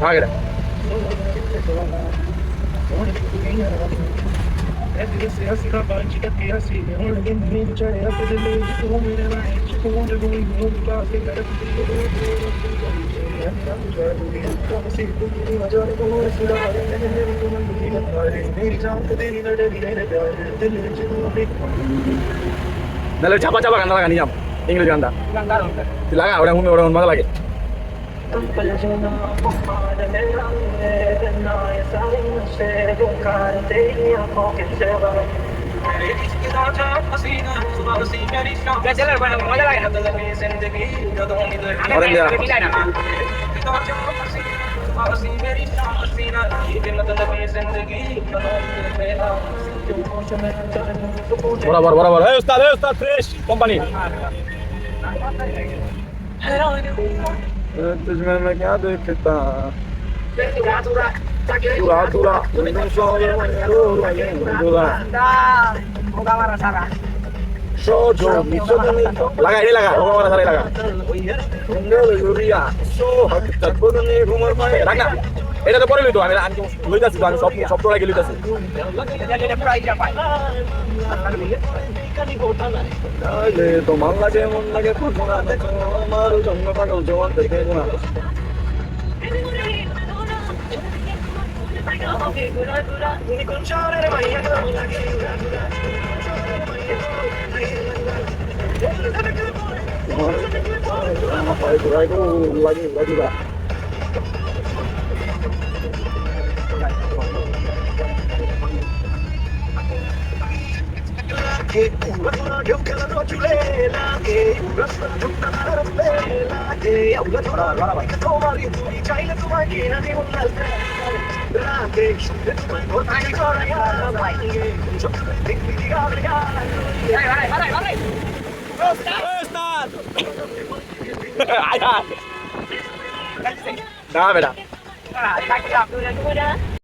Magre. Dale, chapa chapa ganda laga niyam. English ganda. Laga, orang mana lagi? बराबर है उस्ताद fresh company तुझमें मैं क्या देखता Dura non so laga ini laga rumah mana laga রাখনা এটা তো পরে লইতো আমি লইতাছি তো আমি সব তো লাগে লইতাছি আরে তো মন লাগে আমার জন্য পাগল জওয়ান দেখে না lagi ba Dah beda.